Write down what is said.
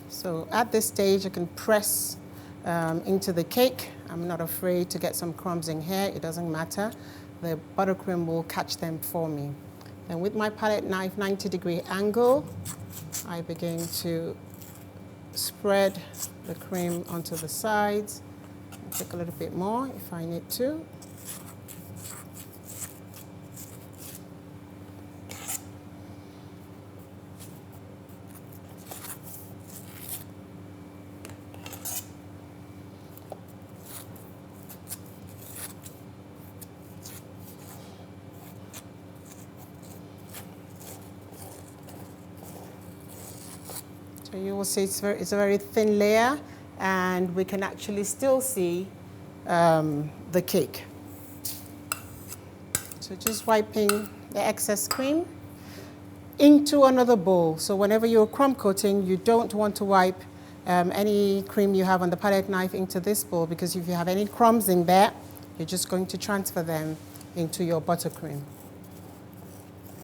So at this stage, I can press into the cake. I'm not afraid to get some crumbs in here. It doesn't matter. The buttercream will catch them for me. And with my palette knife, 90-degree angle, I begin to spread the cream onto the sides. Take a little bit more if I need to. So you will see it's a very thin layer, and we can actually still see the cake. So just wiping the excess cream into another bowl. So whenever you're crumb coating, you don't want to wipe any cream you have on the palette knife into this bowl, because if you have any crumbs in there, you're just going to transfer them into your buttercream.